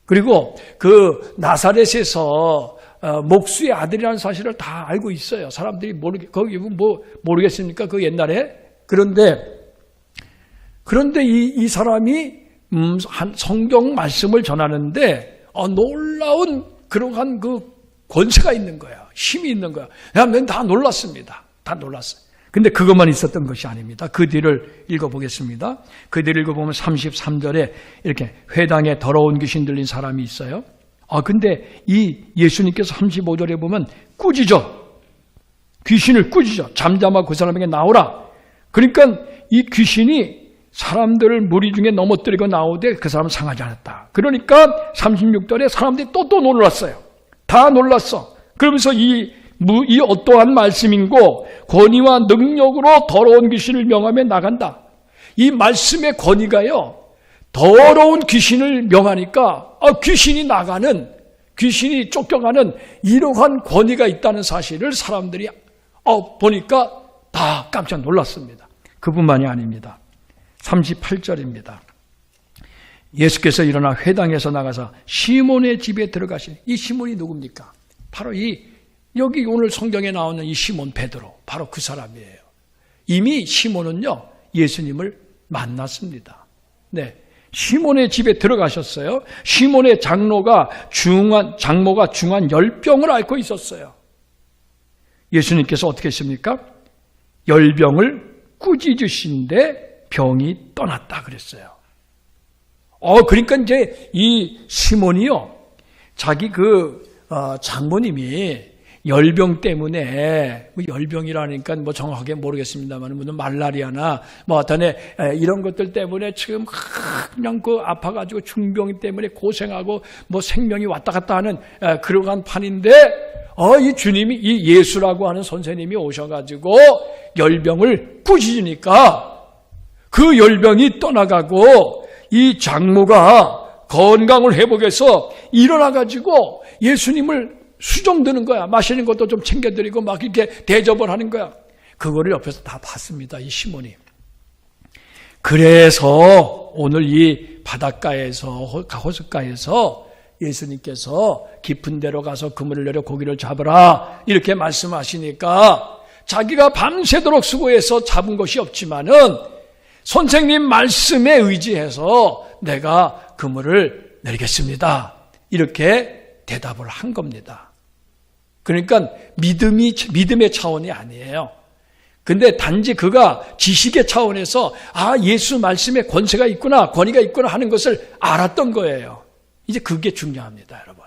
그리고 그 나사렛에서 목수의 아들이라는 사실을 다 알고 있어요. 사람들이 거기 모르겠습니까? 그 옛날에. 그런데 이 사람이 성경 말씀을 전하는데 놀라운 그러한 그 권세가 있는 거야. 힘이 있는 거야. 그러면 다 놀랐습니다. 다 놀랐어요. 근데 그것만 있었던 것이 아닙니다. 그 뒤를 읽어보겠습니다. 그 뒤를 읽어보면 33절에 이렇게 회당에 더러운 귀신 들린 사람이 있어요. 근데 이 예수님께서 35절에 보면 꾸짖어. 귀신을 꾸짖어. 잠잠하고 그 사람에게 나오라. 그러니까 이 귀신이 사람들을 무리 중에 넘어뜨리고 나오되 그 사람은 상하지 않았다. 그러니까 36절에 사람들이 또 놀랐어요. 다 놀랐어. 그러면서 이 어떠한 말씀인고 권위와 능력으로 더러운 귀신을 명하며 나간다. 이 말씀의 권위가요, 더러운 귀신을 명하니까 귀신이 나가는, 귀신이 쫓겨가는 이러한 권위가 있다는 사실을 사람들이 보니까 다 깜짝 놀랐습니다. 그뿐만이 아닙니다. 38절입니다. 예수께서 일어나 회당에서 나가서 시몬의 집에 들어가시니, 이 시몬이 누굽니까? 바로 여기 오늘 성경에 나오는 이 시몬 베드로, 바로 그 사람이에요. 이미 시몬은요, 예수님을 만났습니다. 네, 시몬의 집에 들어가셨어요. 시몬의 장모가 중한 열병을 앓고 있었어요. 예수님께서 어떻게 했습니까? 열병을 꾸짖으신데 병이 떠났다 그랬어요. 그러니까 이제 이 시몬이요, 자기 장모님이 열병 때문에, 열병이라니까 정확하게 모르겠습니다만, 무슨 말라리아나 어떤 이런 것들 때문에 지금 그냥 아파가지고 중병 때문에 고생하고 생명이 왔다 갔다 하는 그러한 판인데, 이 주님이, 이 예수라고 하는 선생님이 오셔가지고 열병을 꾸짖으니까 그 열병이 떠나가고 이 장모가 건강을 회복해서 일어나가지고 예수님을 수종드는 거야. 마시는 것도 좀 챙겨드리고 막 이렇게 대접을 하는 거야. 그거를 옆에서 다 봤습니다, 이 시몬이. 그래서 오늘 이 바닷가에서, 호숫가에서 예수님께서 깊은 데로 가서 그물을 내려 고기를 잡으라 이렇게 말씀하시니까 자기가 밤새도록 수고해서 잡은 것이 없지만은 선생님 말씀에 의지해서 내가 그물을 내리겠습니다, 이렇게 대답을 한 겁니다. 그러니까 믿음의 차원이 아니에요. 근데 단지 그가 지식의 차원에서 예수 말씀에 권세가 있구나, 권위가 있구나 하는 것을 알았던 거예요. 이제 그게 중요합니다, 여러분.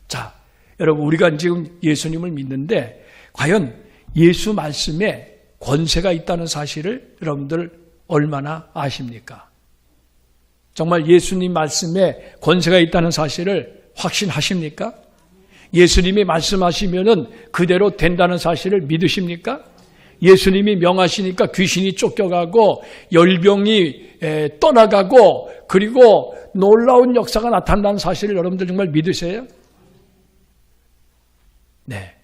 자, 여러분, 우리가 지금 예수님을 믿는데 과연 예수 말씀에 권세가 있다는 사실을 여러분들 얼마나 아십니까? 정말 예수님 말씀에 권세가 있다는 사실을 확신하십니까? 예수님이 말씀하시면은 그대로 된다는 사실을 믿으십니까? 예수님이 명하시니까 귀신이 쫓겨가고 열병이 떠나가고 그리고 놀라운 역사가 나타난다는 사실을 여러분들 정말 믿으세요? 네.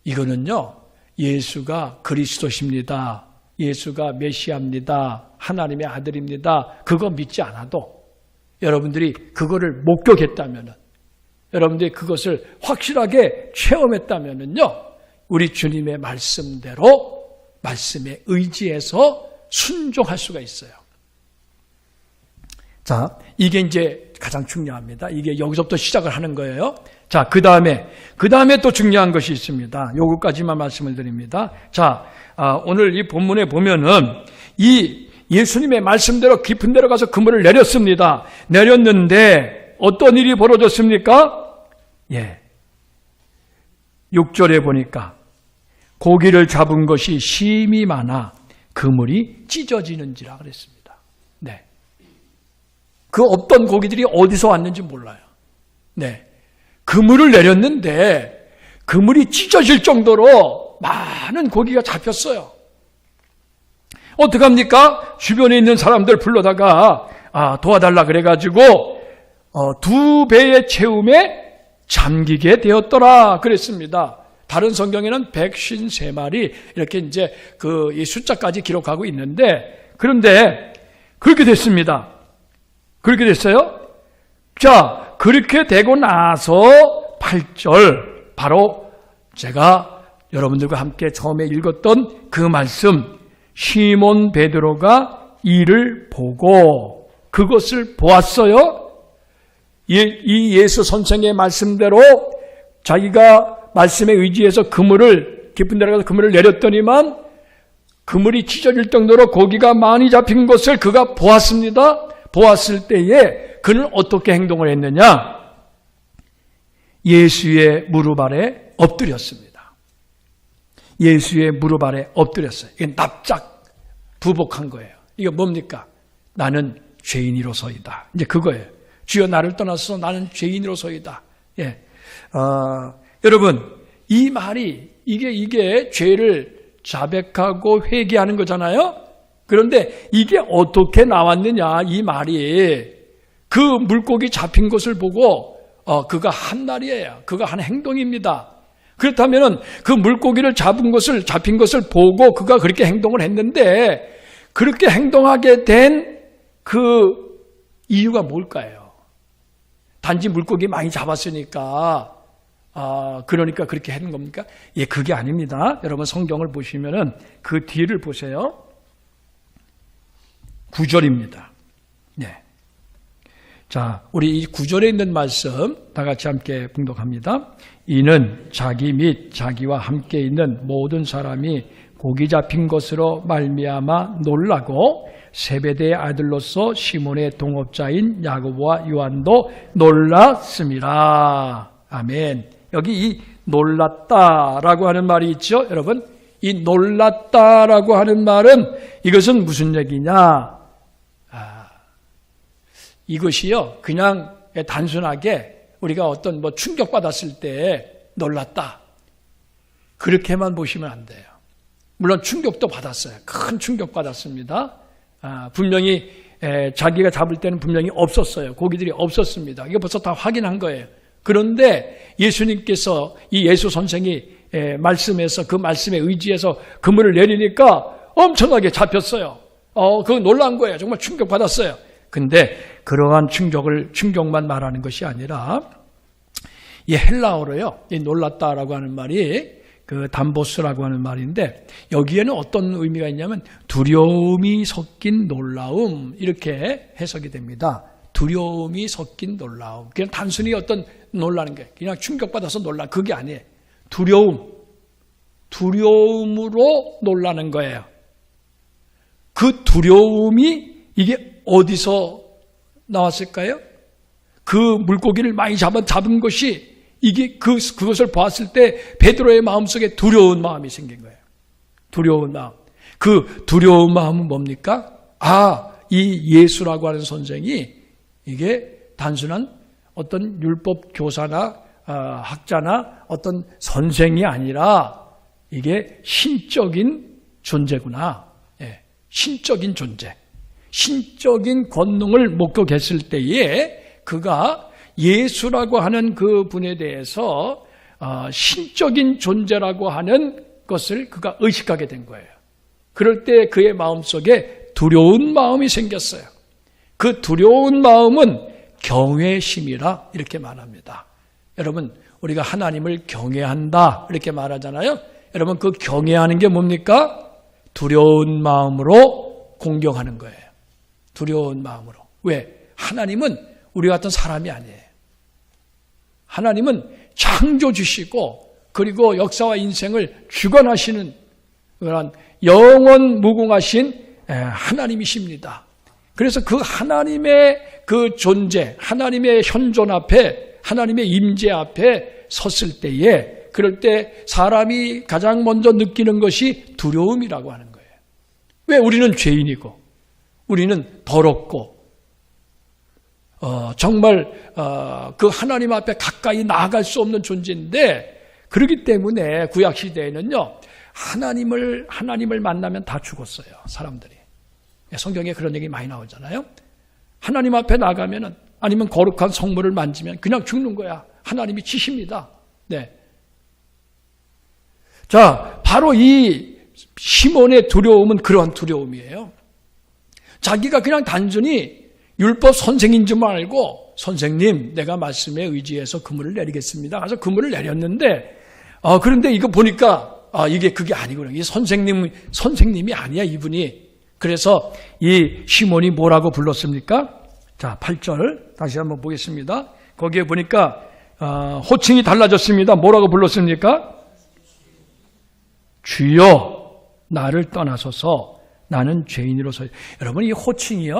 이거는요, 예수가 그리스도십니다, 예수가 메시아입니다, 하나님의 아들입니다, 그거 믿지 않아도 여러분들이 그거를 목격했다면은, 여러분들이 그것을 확실하게 체험했다면은요, 우리 주님의 말씀대로 말씀에 의지해서 순종할 수가 있어요. 자, 이게 이제 가장 중요합니다. 이게 여기서부터 시작을 하는 거예요. 자, 그 다음에 또 중요한 것이 있습니다. 요거까지만 말씀을 드립니다. 자, 오늘 이 본문에 보면은 이 예수님의 말씀대로 깊은 데로 가서 그물을 내렸습니다. 내렸는데 어떤 일이 벌어졌습니까? 6절에 보니까 고기를 잡은 것이 심이 많아 그물이 찢어지는지라 그랬습니다. 네. 그 없던 고기들이 어디서 왔는지 몰라요. 네. 그물을 내렸는데 그물이 찢어질 정도로 많은 고기가 잡혔어요. 어떡합니까? 주변에 있는 사람들 불러다가 도와달라 그래가지고 2배의 채움에 잠기게 되었더라 그랬습니다. 다른 성경에는 153마리 이렇게 이제 이 숫자까지 기록하고 있는데, 그런데 그렇게 됐습니다. 그렇게 됐어요. 자, 그렇게 되고 나서 8절, 바로 제가 여러분들과 함께 처음에 읽었던 그 말씀, 시몬 베드로가 이를 보고 그것을 보았어요. 이 예수 선생의 말씀대로 자기가 말씀에 의지해서 깊은 데로 가서 그물을 내렸더니만 그물이 찢어질 정도로 고기가 많이 잡힌 것을 그가 보았습니다. 보았을 때에 그는 어떻게 행동을 했느냐? 예수의 무릎 아래 엎드렸습니다. 예수의 무릎 아래 엎드렸어요. 이게 납작 부복한 거예요. 이게 뭡니까? 나는 죄인이로서이다. 이제 그거예요. 주여 나를 떠나서 나는 죄인으로서이다. 예. 여러분, 이 말이 이게 죄를 자백하고 회개하는 거잖아요. 그런데 이게 어떻게 나왔느냐, 이 말이 그 물고기 잡힌 것을 보고 그가 한 말이에요. 그가 한 행동입니다. 그렇다면 그 물고기를 잡힌 것을 보고 그가 그렇게 행동을 했는데 그렇게 행동하게 된 그 이유가 뭘까요? 단지 물고기 많이 잡았으니까 그러니까 그렇게 하는 겁니까? 예, 그게 아닙니다. 여러분 성경을 보시면은 그 뒤를 보세요. 9절입니다. 네. 자, 우리 이 9절에 있는 말씀 다 같이 함께 봉독합니다. 이는 자기 및 자기와 함께 있는 모든 사람이 고기 잡힌 것으로 말미암아 놀라고 세베대의 아들로서 시몬의 동업자인 야고보와 요한도 놀랐습니다. 아멘. 여기 이 놀랐다라고 하는 말이 있죠. 여러분, 이 놀랐다라고 하는 말은 이것은 무슨 얘기냐? 이것이요, 그냥 단순하게 우리가 어떤 충격받았을 때 놀랐다, 그렇게만 보시면 안 돼요. 물론 충격도 받았어요. 큰 충격받았습니다. 분명히 자기가 잡을 때는 분명히 없었어요. 고기들이 없었습니다. 이거 벌써 다 확인한 거예요. 그런데 예수님께서 이 예수 선생이 말씀에서 그 말씀에 의지해서 그물을 내리니까 엄청나게 잡혔어요. 그거 놀란 거예요. 정말 충격받았어요. 근데 그러한 충격만 말하는 것이 아니라 이 헬라어로요, 이 놀랐다라고 하는 말이 그 담보스라고 하는 말인데 여기에는 어떤 의미가 있냐면 두려움이 섞인 놀라움, 이렇게 해석이 됩니다. 두려움이 섞인 놀라움. 그냥 단순히 어떤 놀라는 게 그냥 충격받아서 그게 아니에요. 두려움으로 놀라는 거예요. 그 두려움이 이게 어디서 나왔을까요? 그 물고기를 많이 잡은 것이 이게 그것을 보았을 때 베드로의 마음속에 두려운 마음이 생긴 거예요. 두려운 마음. 그 두려운 마음은 뭡니까? 이 예수라고 하는 선생이 이게 단순한 어떤 율법 교사나 학자나 어떤 선생이 아니라 이게 신적인 존재구나. 예, 신적인 존재. 신적인 권능을 목격했을 때에 그가 예수라고 하는 그 분에 대해서 신적인 존재라고 하는 것을 그가 의식하게 된 거예요. 그럴 때 그의 마음속에 두려운 마음이 생겼어요. 그 두려운 마음은 경외심이라 이렇게 말합니다. 여러분, 우리가 하나님을 경외한다 이렇게 말하잖아요. 여러분, 그 경외하는 게 뭡니까? 두려운 마음으로 공경하는 거예요. 두려운 마음으로. 왜? 하나님은 우리 같은 사람이 아니에요. 하나님은 창조주시고 그리고 역사와 인생을 주관하시는 그런 영원 무궁하신 하나님이십니다. 그래서 그 하나님의 그 존재, 하나님의 현존 앞에, 하나님의 임재 앞에 섰을 때에, 그럴 때 사람이 가장 먼저 느끼는 것이 두려움이라고 하는 거예요. 왜? 우리는 죄인이고 우리는 더럽고 정말 그 하나님 앞에 가까이 나아갈 수 없는 존재인데, 그렇기 때문에 구약 시대에는요, 하나님을 만나면 다 죽었어요, 사람들이. 성경에 그런 얘기 많이 나오잖아요. 하나님 앞에 나가면은, 아니면 거룩한 성물을 만지면 그냥 죽는 거야. 하나님이 치십니다. 네. 자, 바로 이 시몬의 두려움은 그러한 두려움이에요. 자기가 그냥 단순히 율법 선생인 줄 알고, 선생님, 내가 말씀에 의지해서 그물을 내리겠습니다. 그래서 그물을 내렸는데, 그런데 이거 보니까, 그게 아니구나. 이 선생님이 아니야, 이분이. 그래서 이 시몬이 뭐라고 불렀습니까? 자, 8절 다시 한번 보겠습니다. 거기에 보니까 호칭이 달라졌습니다. 뭐라고 불렀습니까? 주여, 나를 떠나소서, 나는 죄인으로서. 여러분, 이 호칭이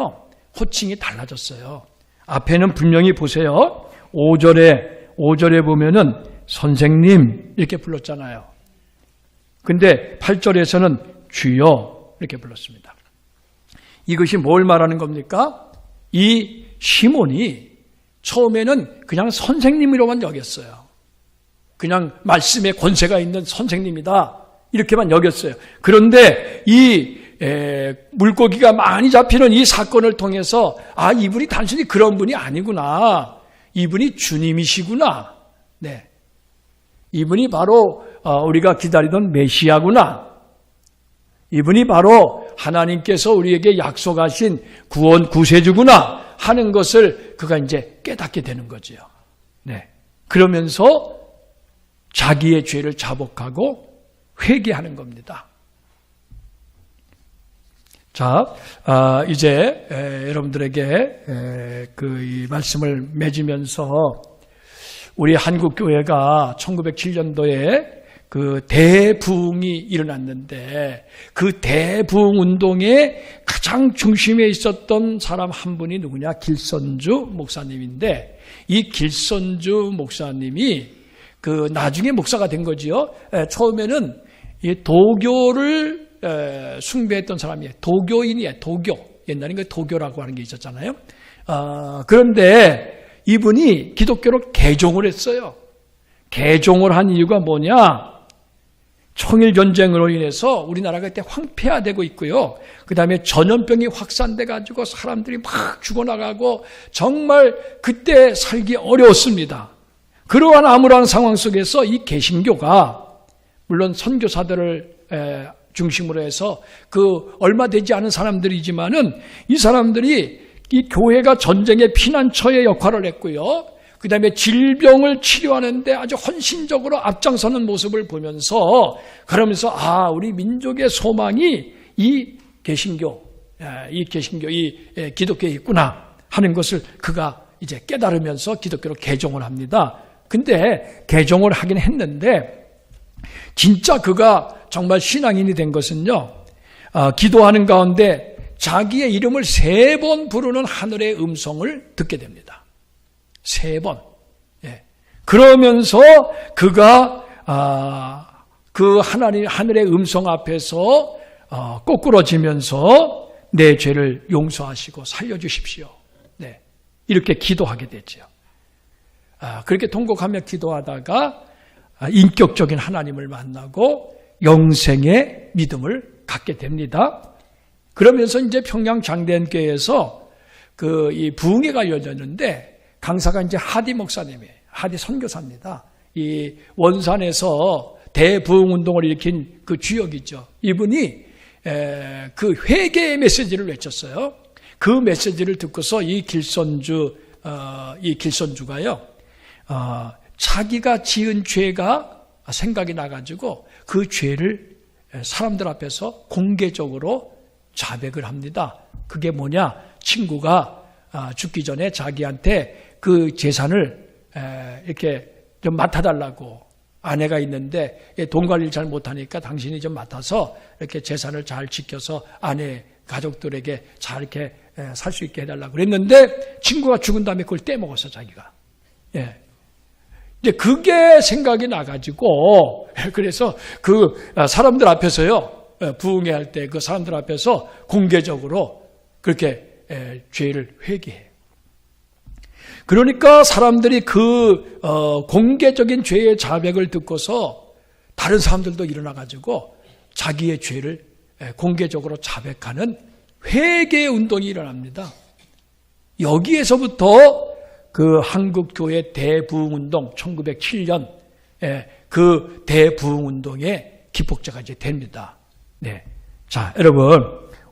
달라졌어요. 앞에는 분명히 보세요. 5절에 보면은 선생님 이렇게 불렀잖아요. 근데 8절에서는 주여 이렇게 불렀습니다. 이것이 뭘 말하는 겁니까? 이 시몬이 처음에는 그냥 선생님으로만 여겼어요. 그냥 말씀에 권세가 있는 선생님이다. 이렇게만 여겼어요. 그런데 이 물고기가 많이 잡히는 이 사건을 통해서 이분이 단순히 그런 분이 아니구나. 이분이 주님이시구나. 네. 이분이 바로 우리가 기다리던 메시아구나. 이분이 바로 하나님께서 우리에게 약속하신 구원 구세주구나 하는 것을 그가 이제 깨닫게 되는 거지요. 네. 그러면서 자기의 죄를 자복하고 회개하는 겁니다. 자, 이제 여러분들에게 이 말씀을 맺으면서 우리 한국교회가 1907년도에 그 대부흥이 일어났는데 그 대부흥 운동의 가장 중심에 있었던 사람 한 분이 누구냐? 길선주 목사님인데 이 길선주 목사님이 그 나중에 목사가 된 거지요. 처음에는 이 도교를 숭배했던 사람이에요. 도교인이에요. 도교. 옛날에 그 도교라고 하는 게 있었잖아요. 그런데 이분이 기독교로 개종을 했어요. 개종을 한 이유가 뭐냐? 청일전쟁으로 인해서 우리나라가 그때 황폐화되고 있고요. 그 다음에 전염병이 확산돼가지고 사람들이 막 죽어나가고 정말 그때 살기 어려웠습니다. 그러한 암울한 상황 속에서 이 개신교가 물론 선교사들을 중심으로 해서 그 얼마 되지 않은 사람들이지만은 이 사람들이 이 교회가 전쟁의 피난처의 역할을 했고요. 그 다음에 질병을 치료하는데 아주 헌신적으로 앞장서는 모습을 보면서 그러면서 우리 민족의 소망이 이 기독교에 있구나 하는 것을 그가 이제 깨달으면서 기독교로 개종을 합니다. 근데 개종을 하긴 했는데 진짜 그가 정말 신앙인이 된 것은요. 기도하는 가운데 자기의 이름을 3번 부르는 하늘의 음성을 듣게 됩니다. 3번. 예. 그러면서 그가 그 하늘의 음성 앞에서 꼬꾸러지면서 내 죄를 용서하시고 살려주십시오. 네. 이렇게 기도하게 되죠. 그렇게 통곡하며 기도하다가 인격적인 하나님을 만나고 영생의 믿음을 갖게 됩니다. 그러면서 이제 평양 장대교회에서 이 부흥회가 열렸는데 강사가 이제 하디 목사님이에요. 하디 선교사입니다. 이 원산에서 대부흥 운동을 일으킨 그 주역이죠. 이분이 그 회개의 메시지를 외쳤어요. 그 메시지를 듣고서 이 길선주가요. 자기가 지은 죄가 생각이 나가지고 그 죄를 사람들 앞에서 공개적으로 자백을 합니다. 그게 뭐냐? 친구가 죽기 전에 자기한테 그 재산을 이렇게 좀 맡아달라고 아내가 있는데 돈 관리를 잘 못하니까 당신이 좀 맡아서 이렇게 재산을 잘 지켜서 아내 가족들에게 잘 이렇게 살 수 있게 해달라고 그랬는데 친구가 죽은 다음에 그걸 떼먹었어 자기가. 예. 이제 그게 생각이 나가지고 그래서 그 사람들 앞에서요 부흥회 할 때 그 사람들 앞에서 공개적으로 그렇게 죄를 회개해요. 그러니까 사람들이 그 공개적인 죄의 자백을 듣고서 다른 사람들도 일어나가지고 자기의 죄를 공개적으로 자백하는 회개 운동이 일어납니다. 여기에서부터 그 한국교회 대부흥운동 1907년 그 대부흥운동의 기폭제가 이제 됩니다. 네. 자, 여러분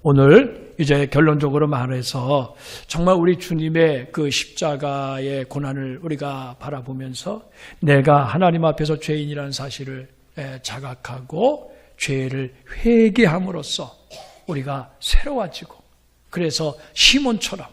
오늘 이제 결론적으로 말해서 정말 우리 주님의 그 십자가의 고난을 우리가 바라보면서 내가 하나님 앞에서 죄인이라는 사실을 자각하고 죄를 회개함으로써 우리가 새로워지고 그래서 시몬처럼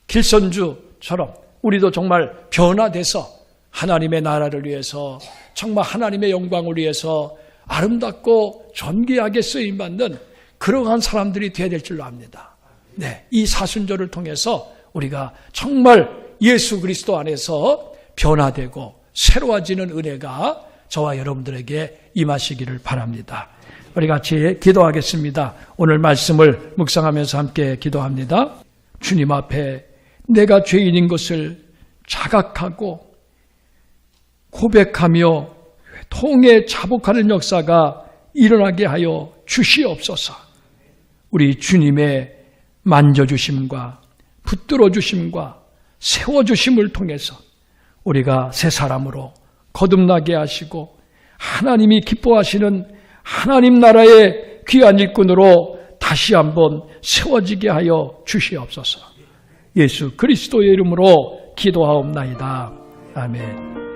길선주처럼 우리도 정말 변화돼서 하나님의 나라를 위해서 정말 하나님의 영광을 위해서 아름답고 존귀하게 쓰임받는 그러한 사람들이 되어야 될 줄로 압니다. 네, 이 사순절을 통해서 우리가 정말 예수 그리스도 안에서 변화되고 새로워지는 은혜가 저와 여러분들에게 임하시기를 바랍니다. 우리 같이 기도하겠습니다. 오늘 말씀을 묵상하면서 함께 기도합니다. 주님 앞에 내가 죄인인 것을 자각하고 고백하며 통해 자복하는 역사가 일어나게 하여 주시옵소서. 우리 주님의 만져주심과 붙들어주심과 세워주심을 통해서 우리가 새 사람으로 거듭나게 하시고 하나님이 기뻐하시는 하나님 나라의 귀한 일꾼으로 다시 한번 세워지게 하여 주시옵소서. 예수 그리스도의 이름으로 기도하옵나이다. 아멘.